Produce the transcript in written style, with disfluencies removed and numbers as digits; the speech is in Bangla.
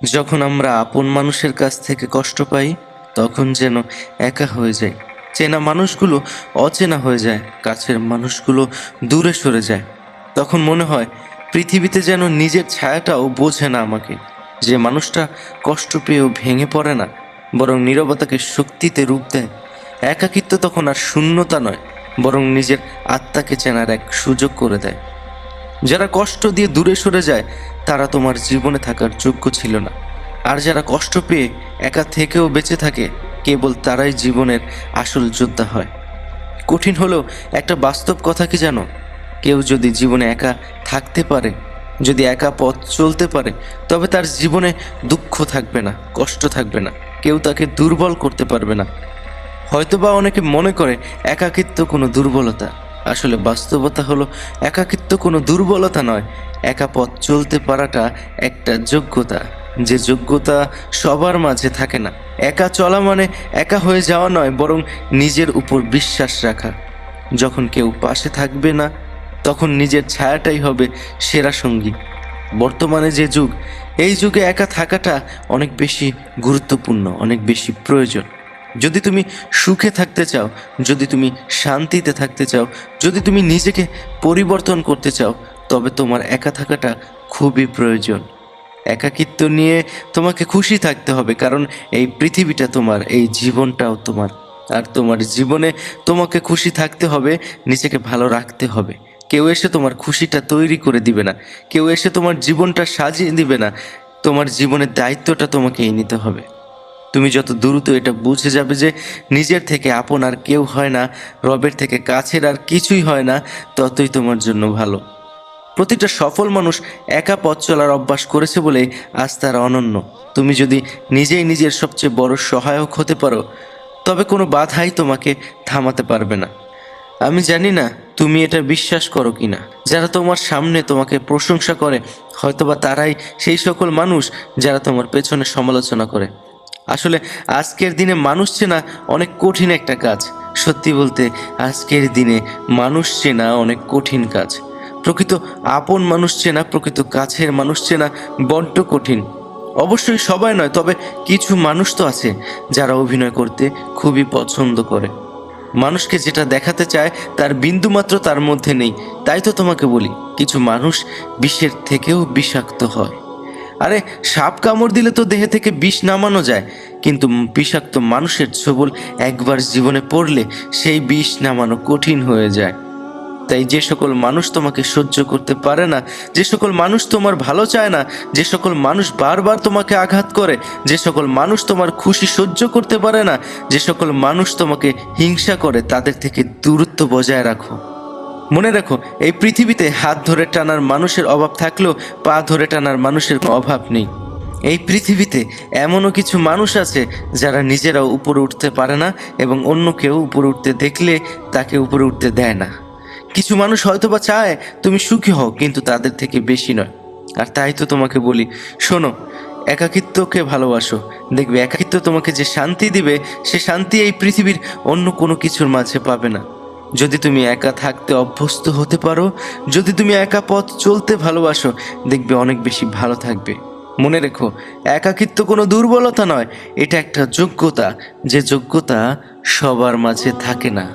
যখন আমরা আপন মানুষের কাছ থেকে কষ্ট পাই, তখন যেন একা হয়ে যাই। চেনা মানুষগুলো অচেনা হয়ে যায়, কাছের মানুষগুলো দূরে সরে যায়। তখন মনে হয় পৃথিবীতে যেন নিজের ছায়াটাও বোঝে না আমাকে। যে মানুষটা কষ্ট পেয়েও ভেঙে পড়ে না, বরং নীরবতাকে শক্তিতে রূপ দেয়। একাকিত্ব তখন আর শূন্যতা নয়, বরং নিজের আত্মাকে চেনার এক সুযোগ করে দেয়। যারা কষ্ট দিয়ে দূরে সরে যায়, তারা তোমার জীবনে থাকার যোগ্য ছিল না। আর যারা কষ্ট পেয়ে একা থেকেও বেঁচে থাকে, কেবল তারাই জীবনের আসল যোদ্ধা হয়। কঠিন হলেও একটা বাস্তব কথা কি জানো? কেউ যদি জীবনে একা থাকতে পারে, যদি একা পথ চলতে পারে, তবে তার জীবনে দুঃখ থাকবে না, কষ্ট থাকবে না, কেউ তাকে দুর্বল করতে পারবে না। হয়তোবা অনেকে মনে করে একাকিত্ব কোনো দুর্বলতা। আসলে বাস্তবতা হলো একাকিত্ব কোনো দুর্বলতা নয়, একা পথ চলতে পারাটা একটা যোগ্যতা। যে যোগ্যতা সবার মাঝে থাকে না। একা চলা মানে একা হয়ে যাওয়া নয়, বরং নিজের উপর বিশ্বাস রাখা। যখন কেউ পাশে থাকবে না, তখন নিজের ছায়াটাই হবে সেরা সঙ্গী। বর্তমানে যে যুগ, এই যুগে একা থাকাটা অনেক বেশি গুরুত্বপূর্ণ, অনেক বেশি প্রয়োজন। যদি তুমি সুখে থাকতে চাও, যদি তুমি শান্তিতে থাকতে চাও, যদি তুমি নিজেকে পরিবর্তন করতে চাও, তবে তোমার একা থাকাটা খুবই প্রয়োজন। একাকিত্ব নিয়ে তোমাকে খুশি থাকতে হবে, কারণ এই পৃথিবীটা তোমার, এই জীবনটাও তোমার। আর তোমার জীবনে তোমাকে খুশি থাকতে হবে, নিজেকে ভালো রাখতে হবে। কেউ এসে তোমার খুশিটা তৈরি করে দিবে না, কেউ এসে তোমার জীবনটা সাজিয়ে দিবে না। তোমার জীবনের দায়িত্বটা তোমাকেই নিতে হবে। তুমি যত দ্রুত এটা বুঝে যাবে যে নিজের থেকে আপন আর কেউ হয় না, রবের থেকে কাছের আর কিছুই হয় না, ততই তোমার জন্য ভালো। প্রতিটা সফল মানুষ একা পথ চলার অভ্যাস করেছে বলে আজ তারা অনন্য। তুমি যদি নিজেই নিজের সবচেয়ে বড় সহায়ক হতে পারো, তবে কোনো বাধাই তোমাকে থামাতে পারবে না। আমি জানি না তুমি এটা বিশ্বাস করো কিনা, যারা তোমার সামনে তোমাকে প্রশংসা করে, হয়তোবা তারাই সেই সকল মানুষ যারা তোমার পেছনে সমালোচনা করে। আসলে আজকের দিনে মানুষ চেনা অনেক কঠিন একটা কাজ। সত্যি বলতে, আজকের দিনে মানুষ চেনা অনেক কঠিন কাজ। প্রকৃত আপন মানুষ চেনা, প্রকৃত কাছের মানুষ চেনা বড্ড কঠিন। অবশ্যই সবাই নয়, তবে কিছু মানুষ তো আছে যারা অভিনয় করতে খুবই পছন্দ করে। মানুষকে যেটা দেখাতে চায় তার বিন্দুমাত্র তার মধ্যে নেই। তাই তো তোমাকে বলি, কিছু মানুষ বিষের থেকেও বিষাক্ত হয়। আরে, সাপ কামড় দিলে তো দেহে থেকে বিষ নামানো যায়, কিন্তু বিষাক্ত মানুষের ছোবল একবার জীবনে পড়লে সেই বিষ নামানো কঠিন হয়ে যায়। তাই যে সকল মানুষ তোমাকে সহ্য করতে পারে না, যে সকল মানুষ তোমার ভালো চায় না, যে সকল মানুষ বারবার তোমাকে আঘাত করে, যে সকল মানুষ তোমার খুশি সহ্য করতে পারে না, যে সকল মানুষ তোমাকে হিংসা করে, তাদের থেকে দূরত্ব বজায় রাখো। মনে রাখো, এই পৃথিবীতে হাত ধরে টানার মানুষের অভাব থাকলেও পা ধরে টানার মানুষের কোনো অভাব নেই। এই পৃথিবীতে এমনও কিছু মানুষ আছে যারা নিজেরাও উপরে উঠতে পারে না, এবং অন্য কেউ উপরে উঠতে দেখলে তাকে উপরে উঠতে দেয় না। কিছু মানুষ হয়তোবা চায় তুমি সুখী হও, কিন্তু তাদের থেকে বেশি নয়। আর তাই তো তোমাকে বলি, শোনো, একাকিত্বকে ভালোবাসো। দেখবে একাকিত্ব তোমাকে যে শান্তি দিবে, সে শান্তি এই পৃথিবীর অন্য কোনো কিছুর মাঝে পাবে না। যদি তুমি একা থাকতে অভ্যস্ত হতে পারো, যদি তুমি একা পথ চলতে ভালোবাসো, দেখবে অনেক বেশি ভালো থাকবে। মনে রেখো, একাকিত্ব কোনো দুর্বলতা নয়, এটা একটা যোগ্যতা, যে যোগ্যতা সবার মাঝে থাকে না।